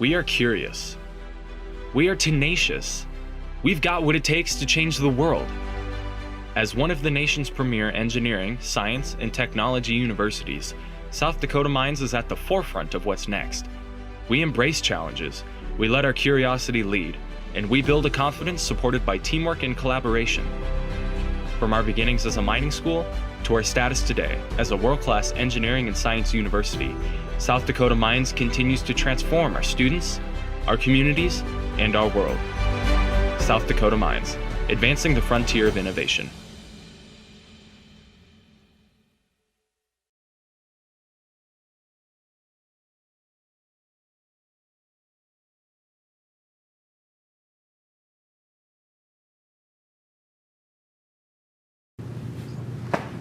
We are curious. We are tenacious. We've got what it takes to change the world. As one of the nation's premier engineering, science, and technology universities, South Dakota Mines is at the forefront of what's next. We embrace challenges, we let our curiosity lead, and we build a confidence supported by teamwork and collaboration. From our beginnings as a mining school to our status today as a world-class engineering and science university, South Dakota Mines continues to transform our students, our communities, and our world. South Dakota Mines, advancing the frontier of innovation.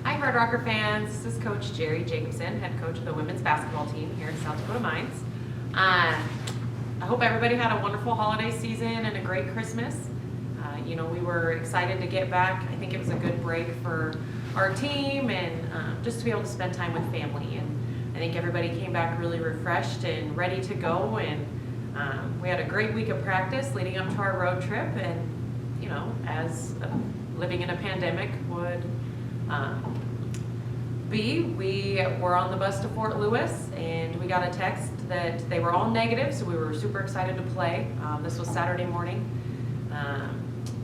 Hi Hardrocker fans, this is Coach Jacobson, head coach of the women's basketball team here at South Dakota Mines. I hope everybody had a wonderful holiday season and a great Christmas. We were excited to get back. I think it was a good break for our team and just to be able to spend time with family. And I think everybody came back really refreshed and ready to go. And we had a great week of practice leading up to our road trip. And as living in a pandemic would we were on the bus to Fort Lewis and we got a text that they were all negative, so we were super excited to play. This was Saturday morning.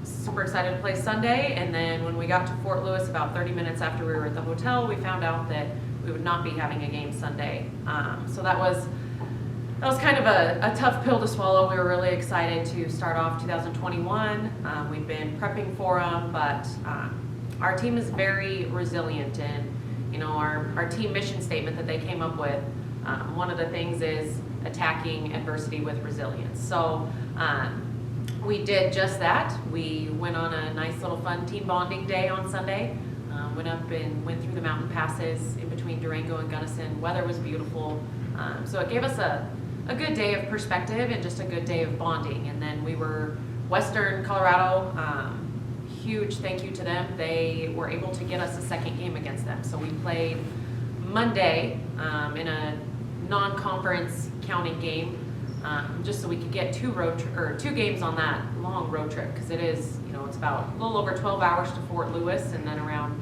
Super excited to play Sunday, and then when we got to Fort Lewis about 30 minutes after we were at the hotel, we found out that we would not be having a game Sunday. So that was kind of a tough pill to swallow. We were really excited to start off 2021. We've been prepping for them, but our team is very resilient, and our team mission statement that they came up with, one of the things is attacking adversity with resilience. So we did just that. We went on a nice little fun team bonding day on Sunday. Went up and went through the mountain passes in between Durango and Gunnison. Weather was beautiful. So it gave us a good day of perspective and just a good day of bonding. And then we were Western Colorado. Huge thank you to them. They were able to get us a second game against them. So we played Monday in a non-conference counting game, just so we could get two games on that long road trip, because it is, it's about a little over 12 hours to Fort Lewis and then around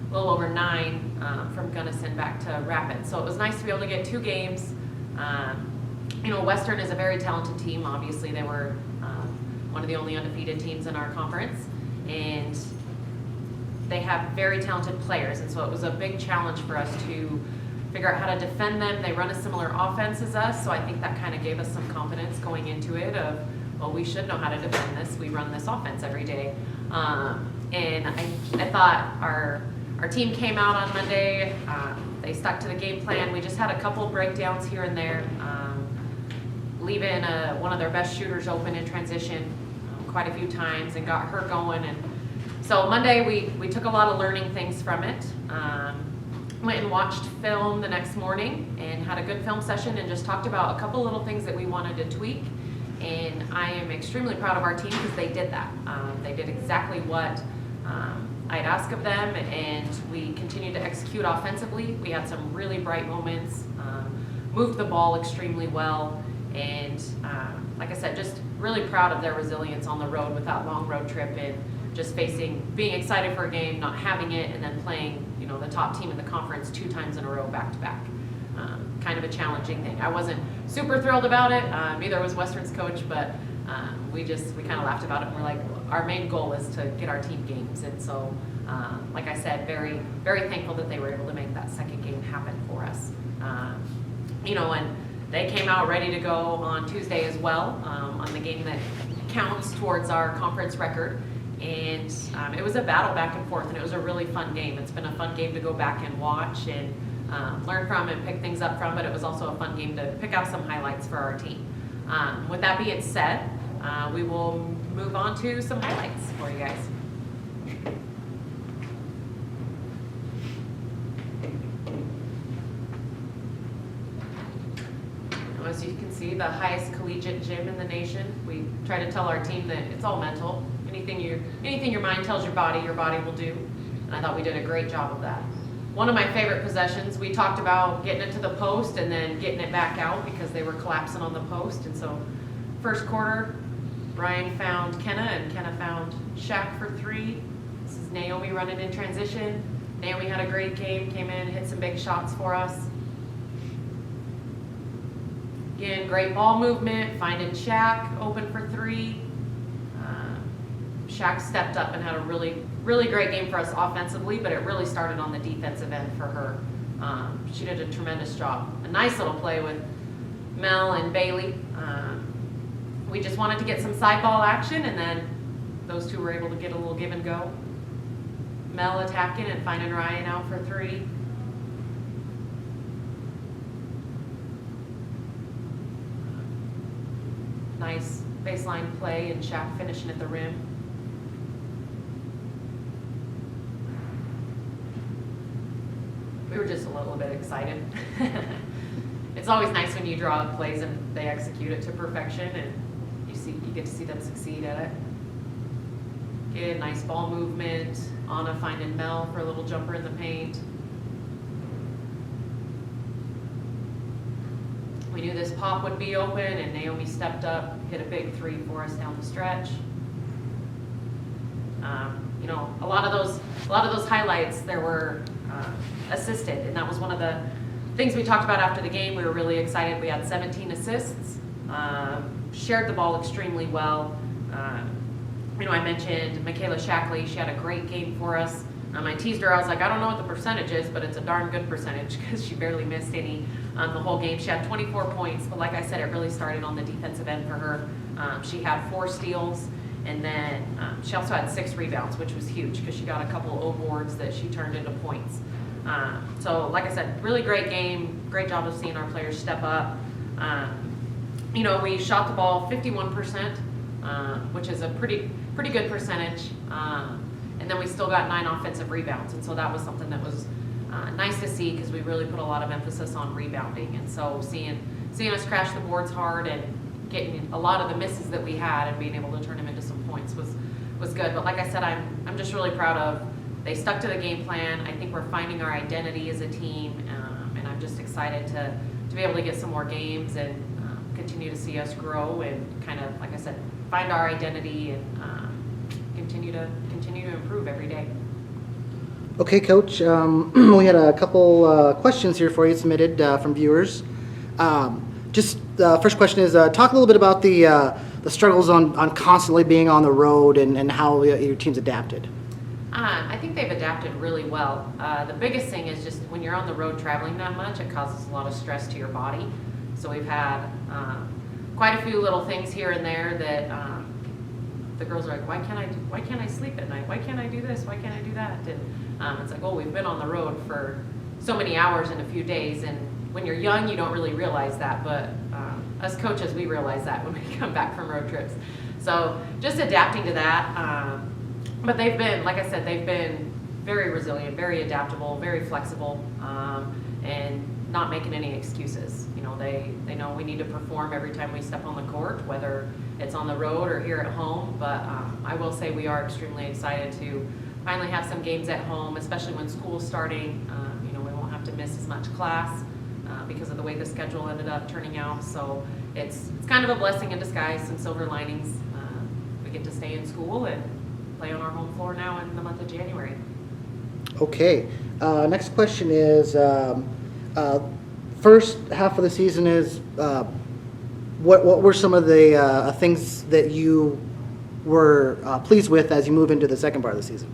a little over 9 from Gunnison back to Rapid. So it was nice to be able to get two games. Western is a very talented team. Obviously, they were one of the only undefeated teams in our conference, and they have very talented players, and so it was a big challenge for us to figure out how to defend them. They run a similar offense as us, so I think that kind of gave us some confidence going into it of, well, we should know how to defend this. We run this offense every day. And I thought our team came out on Monday. They stuck to the game plan. We just had a couple breakdowns here and there, leaving one of their best shooters open in transition quite a few times and got her going. And so Monday we took a lot of learning things from it. Went and watched film the next morning and had a good film session and just talked about a couple little things that we wanted to tweak. And I am extremely proud of our team because they did that. They did exactly what I'd ask of them, and we continued to execute offensively. We had some really bright moments, moved the ball extremely well, and like I said, just really proud of their resilience on the road with that long road trip and just being excited for a game, not having it, and then playing the top team in the conference 2 times in a row back to back. Kind of a challenging thing. I wasn't super thrilled about it. Neither was Western's coach, but we kind of laughed about it, and we're like, our main goal is to get our team games. And so, like I said, very, very thankful that they were able to make that second game happen for us. And they came out ready to go on Tuesday as well, on the game that counts towards our conference record. And it was a battle back and forth, and it was a really fun game. It's been a fun game to go back and watch and learn from and pick things up from, but it was also a fun game to pick out some highlights for our team. With that being said, we will move on to some highlights for you guys. As you can see, the highest collegiate gym in the nation. We try to tell our team that it's all mental. Anything your mind tells your body will do. And I thought we did a great job of that. one of my favorite possessions. We talked about getting it to the post and then getting it back out because they were collapsing on the post. And so first quarter, Ryan found Kenna and Kenna found Shaq for 3. This is Naomi running in transition. Naomi had a great game, came in, hit some big shots for us. Again, great ball movement, finding Shaq, open for 3. Shaq stepped up and had a really, really great game for us offensively, but it really started on the defensive end for her. She did a tremendous job. A nice little play with Mel and Bailey. We just wanted to get some side ball action, and then those two were able to get a little give and go. Mel attacking and finding Ryan out for 3. Nice baseline play and Shaq finishing at the rim. We were just a little bit excited. It's always nice when you draw up plays and they execute it to perfection, and you get to see them succeed at it. Good, nice ball movement. Anna finding Mel for a little jumper in the paint. We knew this pop would be open, and Naomi stepped up, hit a big 3 for us down the stretch. You know, a lot of those highlights there were assisted, and that was one of the things we talked about after the game. We were really excited. We had 17 assists, shared the ball extremely well. You know, I mentioned Michaela Shackley. She had a great game for us. I teased her. I was like, I don't know what the percentage is, but it's a darn good percentage because she barely missed any the whole game. She had 24 points, but like I said, it really started on the defensive end for her. She had 4 steals, and then she also had 6 rebounds, which was huge because she got a couple O boards that she turned into points. So like I said, really great game. Great job of seeing our players step up. You know, we shot the ball 51%, which is a pretty good percentage. And then we still got 9 offensive rebounds, and so that was something that was nice to see because we really put a lot of emphasis on rebounding. And so seeing us crash the boards hard and getting a lot of the misses that we had and being able to turn them into some points was good. But like I said, I'm just really proud of. They stuck to the game plan. I think we're finding our identity as a team, and I'm just excited to be able to get some more games and continue to see us grow and kind of, like I said, find our identity and continue to improve every day. Okay, Coach. We had a couple questions here for you submitted from viewers. Just the first question is, talk a little bit about the struggles on constantly being on the road and how your team's adapted. I think they've adapted really well. The biggest thing is just when you're on the road traveling that much, it causes a lot of stress to your body. So we've had quite a few little things here and there that the girls are like, why can't I sleep at night? Why can't I do this? Why can't I do that? And it's like, oh, we've been on the road for so many hours in a few days, and when you're young, you don't really realize that, but us coaches, we realize that when we come back from road trips. So just adapting to that. But they've been, like I said, they've been very resilient, very adaptable, very flexible, and not making any excuses. You know, they know we need to perform every time we step on the court, whether it's on the road or here at home. But I will say we are extremely excited to finally have some games at home, especially when school's starting. You know, we won't have to miss as much class because of the way the schedule ended up turning out. So it's kind of a blessing in disguise, some silver linings. We get to stay in school and play on our home floor now in the month of January. Okay. Next question is, first half of the season is, what were some of the things that you were pleased with as you move into the second part of the season?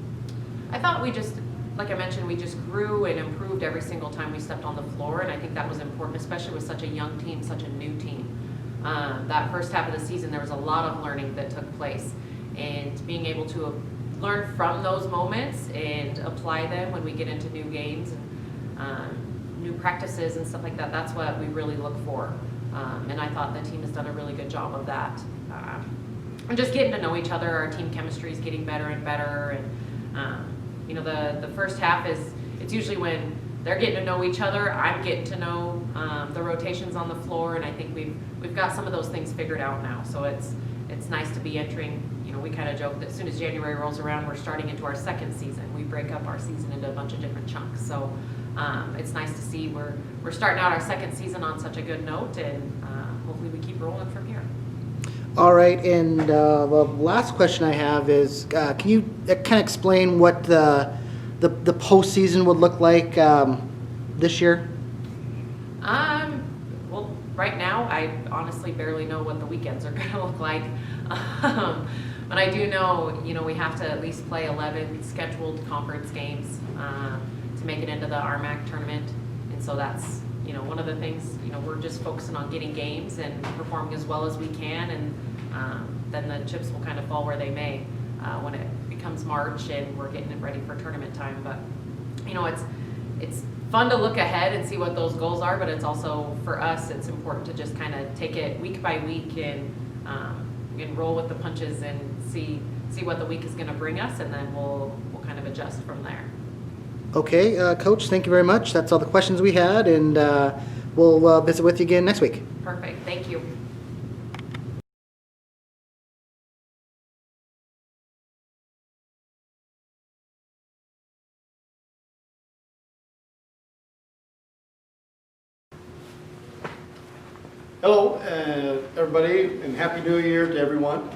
I thought we just, like I mentioned, we just grew and improved every single time we stepped on the floor, and I think that was important, especially with such a young team, such a new team. That first half of the season, there was a lot of learning that took place, and being able to learn from those moments and apply them when we get into new games and new practices and stuff like that, that's what we really look for. And I thought the team has done a really good job of that. And just getting to know each other, our team chemistry is getting better and better. And you know, the first half is, it's usually when they're getting to know each other, I'm getting to know the rotations on the floor, and I think we've got some of those things figured out now. So it's it's nice to be entering, we kind of joke that as soon as January rolls around, we're starting into our second season. We break up our season into a bunch of different chunks. So it's nice to see we're starting out our second season on such a good note, and hopefully we keep rolling from here. All right, and the last question I have is, can you kind of explain what the postseason would look like this year? Well, right now, I honestly barely know what the weekends are going to look like. But I do know, we have to at least play 11 scheduled conference games to make it into the RMAC tournament. And so that's, one of the things, we're just focusing on getting games and performing as well as we can. And then the chips will kind of fall where they may when it becomes March and we're getting it ready for tournament time. But, it's fun to look ahead and see what those goals are, but it's also, for us, it's important to just kind of take it week by week and roll with the punches and see what the week is going to bring us, and then we'll kind of adjust from there. Okay, Coach, thank you very much. That's all the questions we had, and we'll visit with you again next week. Perfect. Thank you. Hello, everybody, and Happy New Year to everyone.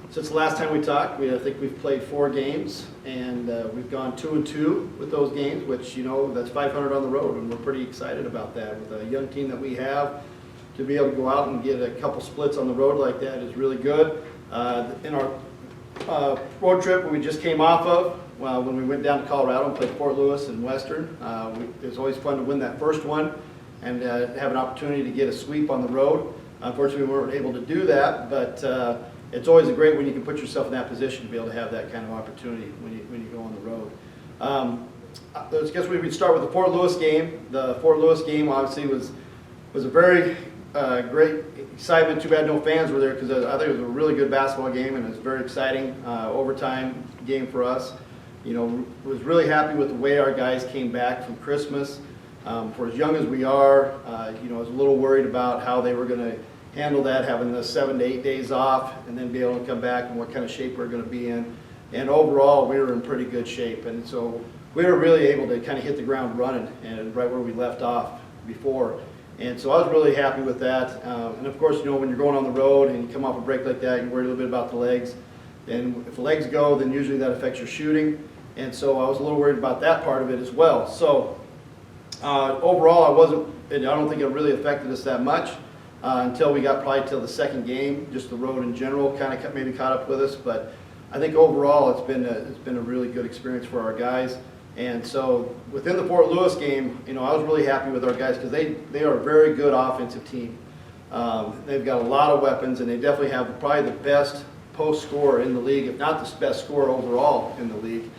Since the last time we talked, I think we've played 4 games, and we've gone 2-2 with those games, which, that's 500 on the road, and we're pretty excited about that. With a young team that we have, to be able to go out and get a couple splits on the road like that is really good. In our road trip we just came off of, when we went down to Colorado and played Fort Lewis and Western, it was always fun to win that first one and have an opportunity to get a sweep on the road. Unfortunately, we weren't able to do that, but it's always great when you can put yourself in that position to be able to have that kind of opportunity when you go on the road. I guess we would start with the Fort Lewis game. The Fort Lewis game obviously was a very great excitement. Too bad no fans were there, because I think it was a really good basketball game, and it was a very exciting overtime game for us. Was really happy with the way our guys came back from Christmas. For as young as we are, I was a little worried about how they were going to handle that, having the 7 to 8 days off and then be able to come back and what kind of shape we're going to be in. And overall, we were in pretty good shape. And so we were really able to kind of hit the ground running and right where we left off before. And so I was really happy with that. And of course, when you're going on the road and you come off a break like that, you worry a little bit about the legs. And if the legs go, then usually that affects your shooting. And so I was a little worried about that part of it as well. So overall, I don't think it really affected us that much until we got probably till the second game. Just the road in general kind of maybe caught up with us, but I think overall it's been a really good experience for our guys. And so within the Fort Lewis game, I was really happy with our guys, because they are a very good offensive team. They've got a lot of weapons, and they definitely have probably the best post scorer in the league, if not the best scorer overall in the league.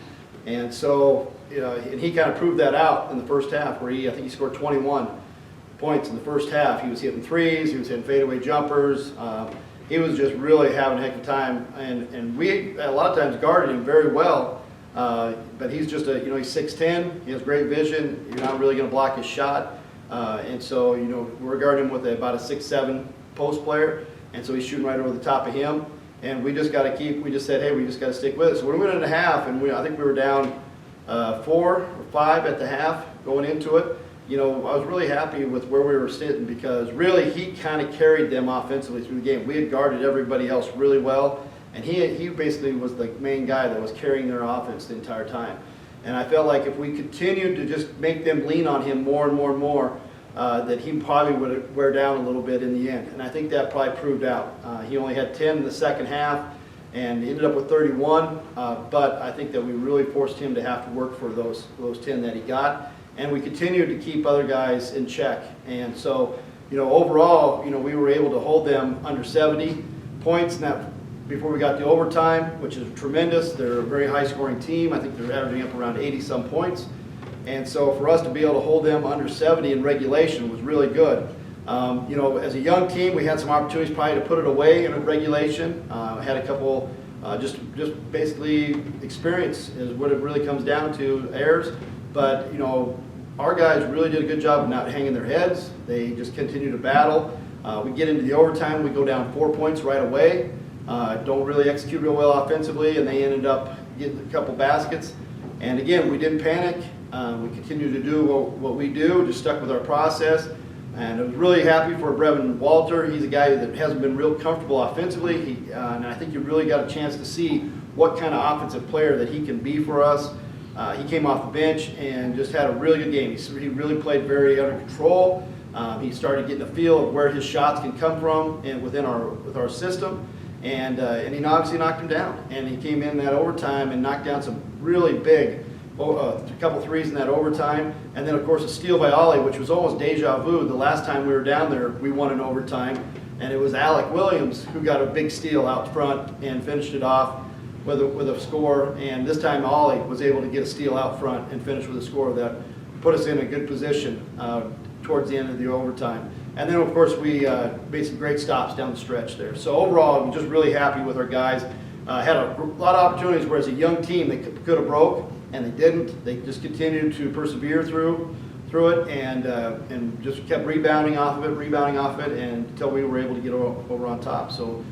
And so, and he kind of proved that out in the first half, where I think he scored 21 points in the first half. He was hitting threes, he was hitting fadeaway jumpers. He was just really having a heck of a time, and we a lot of times guarded him very well. But he's just he's 6'10", he has great vision. You're not really going to block his shot, and so we're guarding him with about a 6'7" post player, and so he's shooting right over the top of him. And we just got to we just said, hey, we just got to stick with it. So we went in a half, and I think we were down 4 or 5 at the half going into it. I was really happy with where we were sitting, because really he kind of carried them offensively through the game. We had guarded everybody else really well, and he basically was the main guy that was carrying their offense the entire time. And I felt like if we continued to just make them lean on him more and more and more, that he probably would wear down a little bit in the end. And I think that probably proved out. He only had 10 in the second half, and ended up with 31, but I think that we really forced him to have to work for those 10 that he got. And we continued to keep other guys in check. And so, overall, we were able to hold them under 70 points before we got to overtime, which is tremendous. They're a very high-scoring team. I think they're averaging up around 80-some points. And so for us to be able to hold them under 70 in regulation was really good. As a young team, we had some opportunities probably to put it away in regulation. Had a couple, just basically experience is what it really comes down to, errors. But, our guys really did a good job of not hanging their heads. They just continued to battle. We get into the overtime, we go down 4 points right away. Don't really execute real well offensively, and they ended up getting a couple baskets. And again, we didn't panic. We continued to do what we do, just stuck with our process. And I was really happy for Brevin Walter. He's a guy that hasn't been real comfortable offensively, and I think you really got a chance to see what kind of offensive player that he can be for us. He came off the bench and just had a really good game. He really played very under control. He started getting a feel of where his shots can come from and with our system, and he obviously knocked him down. And he came in that overtime and knocked down some really big, a couple threes in that overtime, and then of course a steal by Ollie, which was almost deja vu. The last time we were down there, we won in overtime, and it was Alec Williams who got a big steal out front and finished it off with a score. And this time Ollie was able to get a steal out front and finish with a score that put us in a good position towards the end of the overtime. And then of course we made some great stops down the stretch there. So overall, I'm just really happy with our guys. Had a lot of opportunities where as a young team they could have broke, and they didn't. They just continued to persevere through it, and just kept rebounding off of it, and until we were able to get over on top. So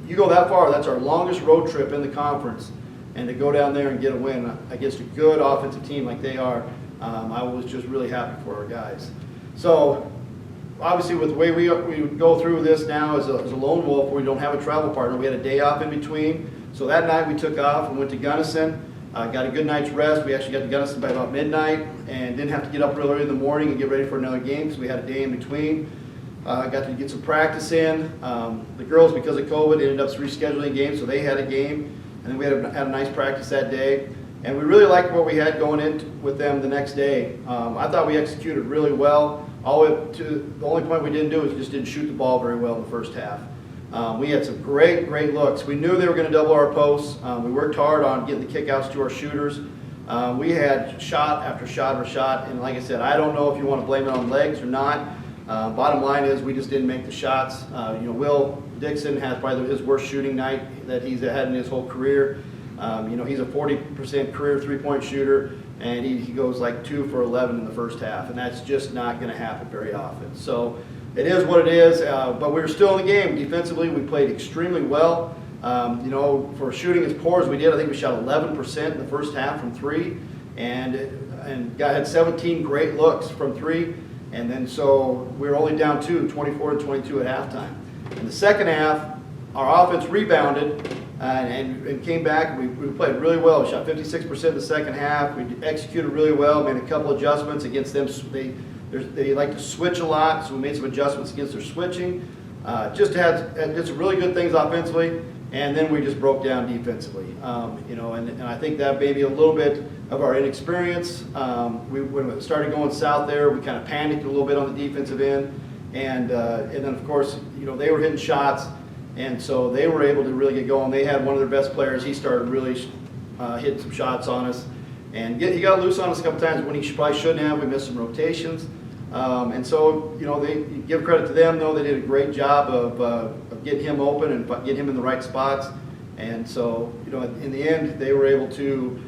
you go that far, that's our longest road trip in the conference, and to go down there and get a win against a good offensive team like they are, I was just really happy for our guys. So obviously with the way we go through this now as a lone wolf, we don't have a travel partner. We had a day off in between. So that night we took off and went to Gunnison. Got a good night's rest. We actually got to Gunnison by about midnight and didn't have to get up real early in the morning and get ready for another game because we had a day in between. Got to get some practice in. The girls, because of COVID, ended up rescheduling games, so they had a game. And then we had a nice practice that day. And we really liked what we had going in with them the next day. I thought we executed really well. All the way up to the only point we didn't do is we just didn't shoot the ball very well in the first half. We had some great looks. We knew they were going to double our posts. We worked hard on getting the kickouts to our shooters. We had shot after shot after shot, and like I said, I don't know if you want to blame it on legs or not. Bottom line is we just didn't make the shots. Will Dixon has probably his worst shooting night that he's had in his whole career. He's a 40% career three-point shooter, and he goes like 2 for 11 in the first half, and that's just not going to happen very often. So it is what it is, but we were still in the game. Defensively, we played extremely well. For shooting as poor as we did, I think we shot 11% in the first half from three, and had 17 great looks from three, and then so we were only down 24-22 at halftime. In the second half, our offense rebounded and came back. We played really well. We shot 56% in the second half. We executed really well, made a couple adjustments against them. They like to switch a lot, so we made some adjustments against their switching. Did some really good things offensively, and then we just broke down defensively. And I think that maybe a little bit of our inexperience. When it started going south there, we kind of panicked a little bit on the defensive end, and then of course they were hitting shots, and so they were able to really get going. They had one of their best players. He started really hitting some shots on us. And he got loose on us a couple times when he probably shouldn't have. We missed some rotations. And so, they give credit to them, though. They did a great job of getting him open and getting him in the right spots. And so, in the end, they were able to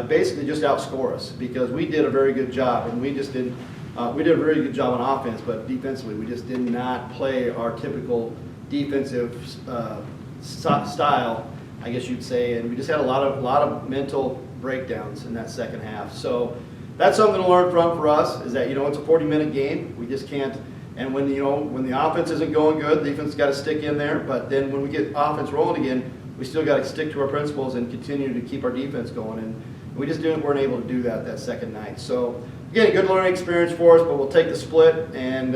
basically just outscore us because we did a very good job. And we did a very good job on offense, but defensively, we just did not play our typical defensive style, I guess you'd say. And we just had a lot of mental breakdowns in that second half. So that's something to learn from for us, is that it's a 40-minute game. We just can't, and when the offense isn't going good, the defense got to stick in there. But then when we get offense rolling again, we still got to stick to our principles and continue to keep our defense going. And we just weren't able to do that second night. So again, a good learning experience for us, but we'll take the split. And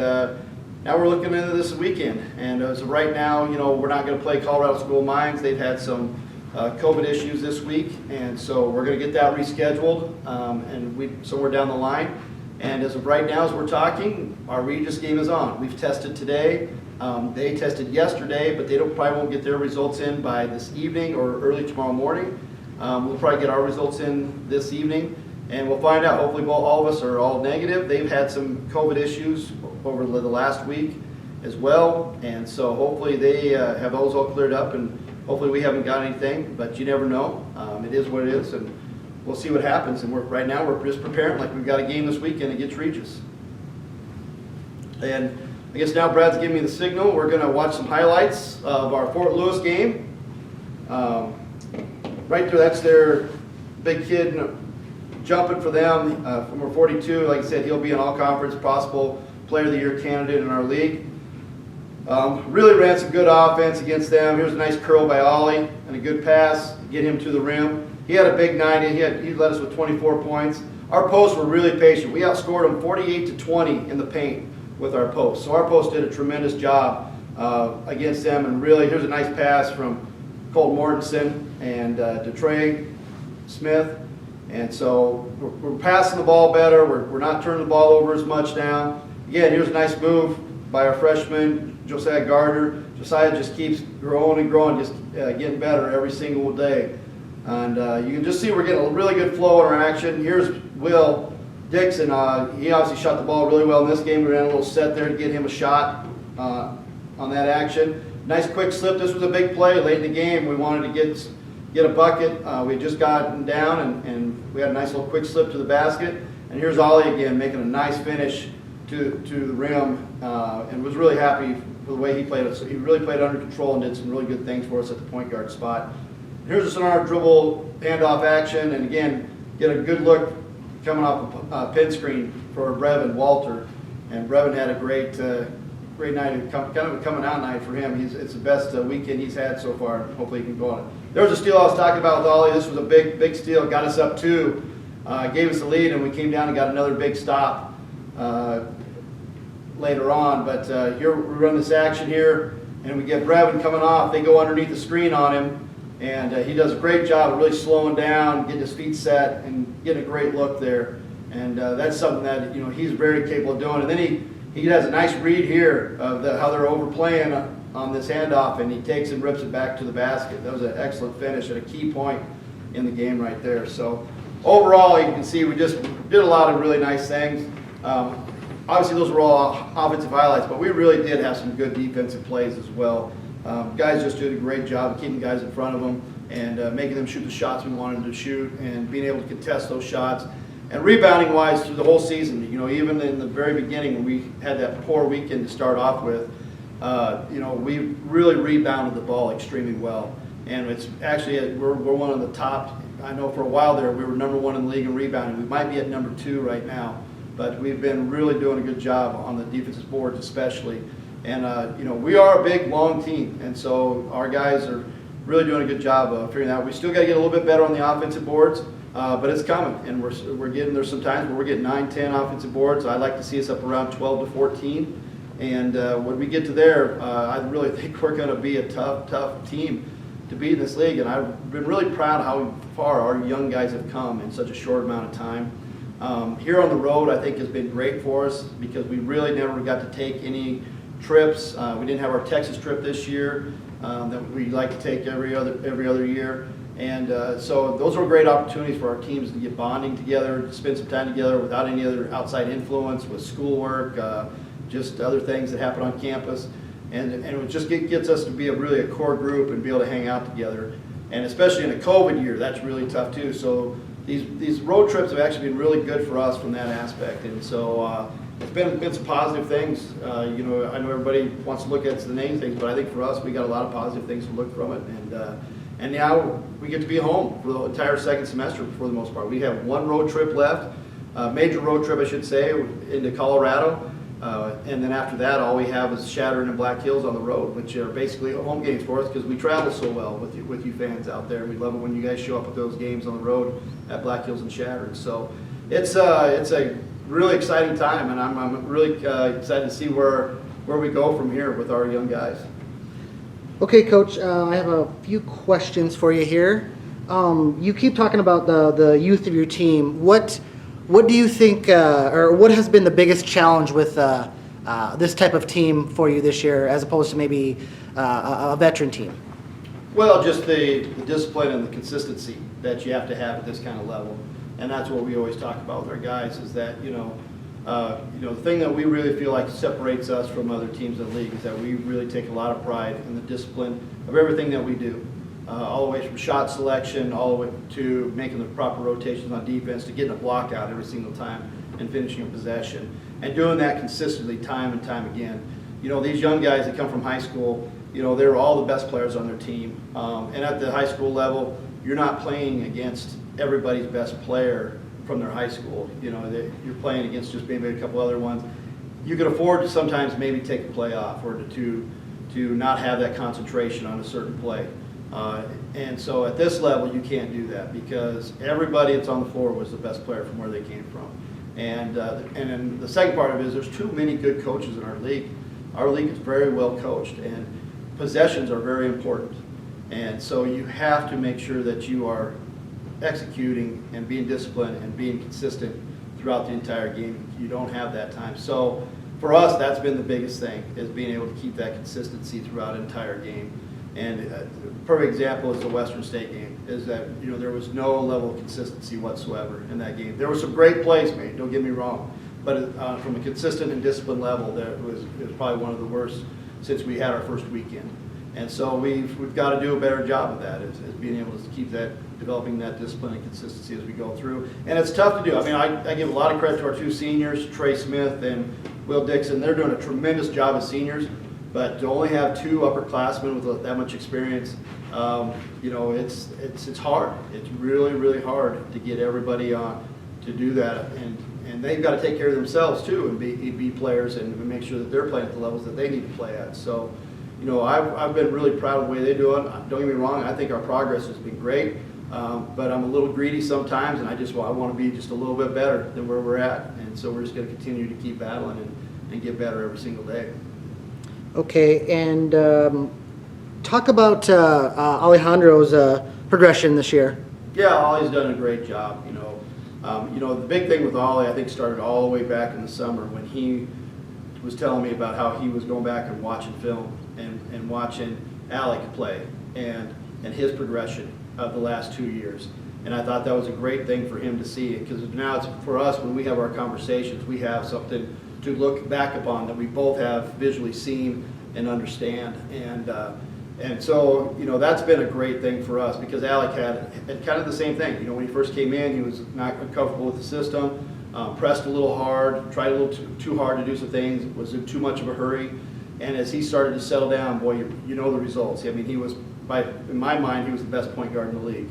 now we're looking into this weekend. And as of right now, we're not going to play Colorado School of Mines. They've had some COVID issues this week, and so we're going to get that rescheduled, and somewhere down the line. And as of right now, as we're talking, our Regis game is on. We've tested today. They tested yesterday, but they probably won't get their results in by this evening or early tomorrow morning. We'll probably get our results in this evening, and we'll find out. Hopefully, all of us are all negative. They've had some COVID issues over the last week as well, and so hopefully they have those all cleared up, and hopefully we haven't got anything, but you never know. It is what it is, and we'll see what happens. And right now we're just preparing like we've got a game this weekend against Regis. And I guess now Brad's giving me the signal. We're going to watch some highlights of our Fort Lewis game. Right there, that's their big kid jumping for them from number 42. Like I said, he'll be an all-conference possible Player of the Year candidate in our league. Really ran some good offense against them. Here's a nice curl by Ollie and a good pass, get him to the rim. He had a big night. He led us with 24 points. Our posts were really patient. We outscored them 48-20 in the paint with our posts. So our post did a tremendous job against them. And really, here's a nice pass from Colt Mortensen and DeTrey Smith. And so we're passing the ball better. We're not turning the ball over as much now. Again, here's a nice move by our freshman, Josiah Gardner. Josiah just keeps growing and growing, just getting better every single day. And you can just see we're getting a really good flow in our action. Here's Will Dixon. He obviously shot the ball really well in this game. We ran a little set there to get him a shot on that action. Nice quick slip. This was a big play late in the game. We wanted to get a bucket. We had just gotten down and we had a nice little quick slip to the basket. And here's Ollie again making a nice finish to the rim and was really happy for the way he played it. So he really played under control and did some really good things for us at the point guard spot. Here's just another dribble handoff action, and again, get a good look coming off a pin screen for Brevin Walter. And Brevin had a great night, kind of a coming out night for him. It's the best weekend he's had so far. Hopefully he can go on it. There was a steal I was talking about with Ollie. This was a big steal, got us up 2, gave us the lead, and we came down and got another big stop later on. But here we run this action here, and we get Brevin coming off. They go underneath the screen on him. And he does a great job of really slowing down, getting his feet set, and getting a great look there. And that's something that he's very capable of doing. And then he has a nice read here of how they're overplaying on this handoff, and he takes and rips it back to the basket. That was an excellent finish at a key point in the game right there. So overall, you can see we just did a lot of really nice things. Obviously, those were all offensive highlights, but we really did have some good defensive plays as well. Guys just did a great job of keeping guys in front of them and making them shoot the shots we wanted them to shoot and being able to contest those shots. And rebounding-wise through the whole season, even in the very beginning when we had that poor weekend to start off with, we really rebounded the ball extremely well. And it's actually, we're one of the top. I know for a while there we were number 1 in the league in rebounding. We might be at number 2 right now. But we've been really doing a good job on the defensive boards especially. And, we are a big, long team, and so our guys are really doing a good job of figuring out. We still got to get a little bit better on the offensive boards, but it's coming, and we're getting there sometimes where we're getting 9, 10 offensive boards. I'd like to see us up around 12 to 14, and when we get to there, I really think we're going to be a tough team to beat in this league, and I've been really proud of how far our young guys have come in such a short amount of time. Here on the road, I think has been great for us because we really never got to take any trips. We didn't have our Texas trip this year that we like to take every other year, and so those were great opportunities for our teams to get bonding together, to spend some time together without any other outside influence, with schoolwork, just other things that happen on campus, and it just gets us to be really a core group and be able to hang out together, and especially in a COVID year, that's really tough too. So these road trips have actually been really good for us from that aspect, and so. It's been some positive things. I know everybody wants to look at the negative things, but I think for us, we got a lot of positive things to look from it. And now we get to be home for the entire second semester for the most part. We have 1 road trip left, major road trip, I should say, into Colorado. And then after that, all we have is Shattern and Black Hills on the road, which are basically home games for us because we travel so well with you fans out there. We love it when you guys show up at those games on the road at Black Hills and Shattern. So it's a really exciting time, and I'm really excited to see where we go from here with our young guys. Okay, Coach, I have a few questions for you here. You keep talking about the youth of your team. What do you think, or what has been the biggest challenge with this type of team for you this year, as opposed to maybe a veteran team? Well, just the discipline and the consistency that you have to have at this kind of level. And that's what we always talk about with our guys is that, the thing that we really feel like separates us from other teams in the league is that we really take a lot of pride in the discipline of everything that we do. All the way from shot selection, all the way to making the proper rotations on defense, to getting a block out every single time and finishing a possession. And doing that consistently time and time again. these young guys that come from high school, they're all the best players on their team. And at the high school level, you're not playing against everybody's best player from their high school. You're playing against just maybe a couple other ones. You can afford to sometimes maybe take a play off or to not have that concentration on a certain play. And so at this level, you can't do that because everybody that's on the floor was the best player from where they came from. And then the second part of it is there's too many good coaches in our league. Our league is very well coached, and possessions are very important. And so you have to make sure that you are executing and being disciplined and being consistent throughout the entire game. You don't have that time. So for us, that's been the biggest thing, is being able to keep that consistency throughout an entire game. And a perfect example is the Western State game, is that there was no level of consistency whatsoever in that game. There were some great plays made, don't get me wrong, but from a consistent and disciplined level, it was probably one of the worst since we had our first weekend. And so we've got to do a better job of that, is being able to keep developing that discipline and consistency as we go through. And it's tough to do. I mean, I give a lot of credit to our two seniors, Trey Smith and Will Dixon. They're doing a tremendous job as seniors, but to only have two upperclassmen with that much experience, it's hard. It's really, really hard to get everybody on to do that. And they've got to take care of themselves too and be players and make sure that they're playing at the levels that they need to play at. So, I've been really proud of the way they do it. Don't get me wrong, I think our progress has been great, but I'm a little greedy sometimes, and I want to be just a little bit better than where we're at. And so we're just going to continue to keep battling and get better every single day. Okay, and talk about Alejandro's progression this year. Yeah, Ollie's done a great job. The big thing with Ollie, I think, started all the way back in the summer when he was telling me about how he was going back and watching film and watching Alec play and his progression of the last 2 years. And I thought that was a great thing for him to see, because now it's for us, when we have our conversations, we have something to look back upon that we both have visually seen and understand. And so, that's been a great thing for us, because Alec had kind of the same thing. When he first came in, he was not comfortable with the system, pressed a little hard, tried a little too hard to do some things, was in too much of a hurry. And as he started to settle down, boy, you know the results. I mean, he was, in my mind, he was the best point guard in the league.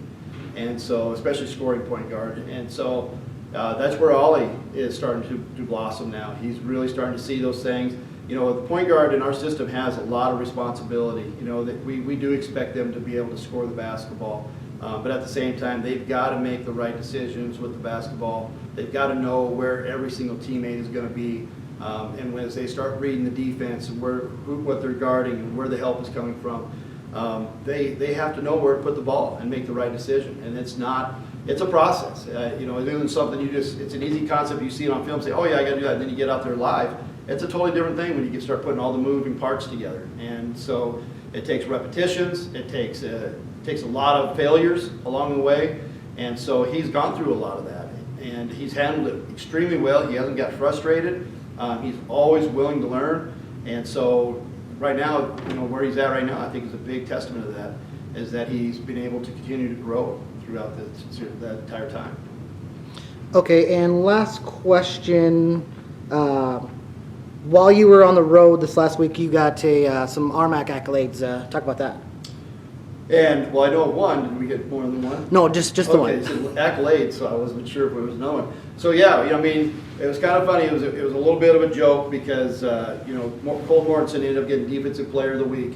And so, especially scoring point guard. And so that's where Ollie is starting to blossom now. He's really starting to see those things. The point guard in our system has a lot of responsibility. That we do expect them to be able to score the basketball. But at the same time, they've got to make the right decisions with the basketball. They've got to know where every single teammate is going to be. And as they start reading the defense and what they're guarding and where the help is coming from, they have to know where to put the ball and make the right decision. And it's a process. It isn't something it's an easy concept. You see it on film, say, oh yeah, I got to do that. And then you get out there live. It's a totally different thing when you start putting all the moving parts together. And so it takes repetitions. It takes a lot of failures along the way. And so he's gone through a lot of that. And he's handled it extremely well. He hasn't got frustrated. He's always willing to learn. And so right now, where he's at right now, I think is a big testament to that, is that he's been able to continue to grow throughout that entire time. Okay, and last question. While you were on the road this last week, you got some RMAC accolades. Talk about that. And, well, I know of one. Did we get more than one? No, just the one. Okay, so accolades, so I wasn't sure if it was another one. So, yeah, it was kind of funny. It was a little bit of a joke because, Cole Mortensen ended up getting Defensive Player of the Week.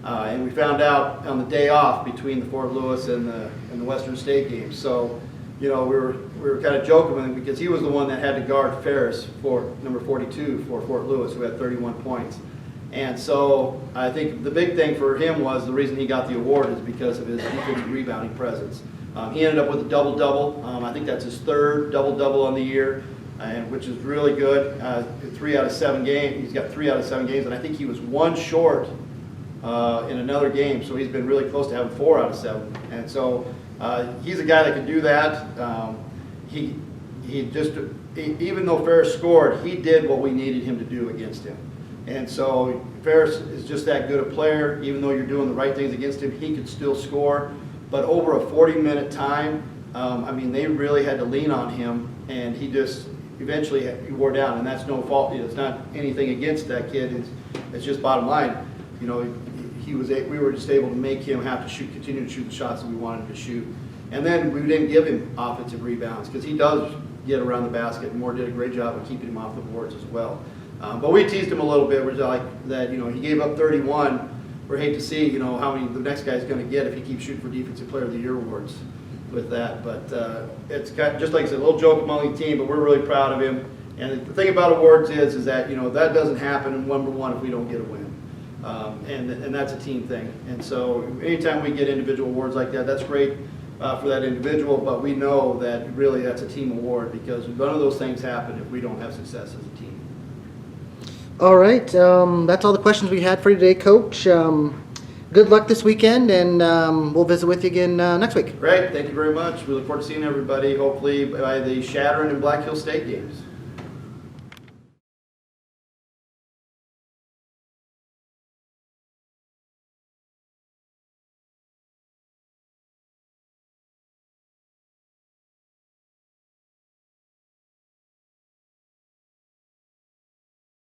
And we found out on the day off between the Fort Lewis and the Western State games. So, we were kind of joking with him because he was the one that had to guard Ferris for number 42 for Fort Lewis, who had 31 points. And so I think the big thing for him was the reason he got the award is because of his defensive rebounding presence. He ended up with a double-double. I think that's his third double-double on the year, which is really good. 3 out of 7 games. He's got 3 out of 7 games, and I think he was 1 short in another game. So he's been really close to having 4 out of 7. And so he's a guy that can do that. Even though Ferris scored, he did what we needed him to do against him. And so Ferris is just that good a player. Even though you're doing the right things against him, he could still score. But over a 40-minute time, they really had to lean on him, and he just eventually he wore down. And that's no fault. It's not anything against that kid. It's just bottom line, you know, we were just able to make him have to continue to shoot the shots that we wanted him to shoot. And then we didn't give him offensive rebounds because he does get around the basket. Moore did a great job of keeping him off the boards as well. But we teased him a little bit. We're like that, you know, he gave up 31. We hate to see, you know, how many the next guy's going to get if he keeps shooting for Defensive Player of the Year awards with that. But it's got, just like I said, a little joke among the team, but we're really proud of him. And the thing about awards is that, you know, that doesn't happen in 1-1 if we don't get a win. And that's a team thing. And so anytime we get individual awards like that, that's great for that individual, but we know that really that's a team award because none of those things happen if we don't have success as a team. All right, that's all the questions we had for you today, Coach. Good luck this weekend, and we'll visit with you again next week. Great, thank you very much. We look forward to seeing everybody, hopefully by the Shattern and Black Hill State games.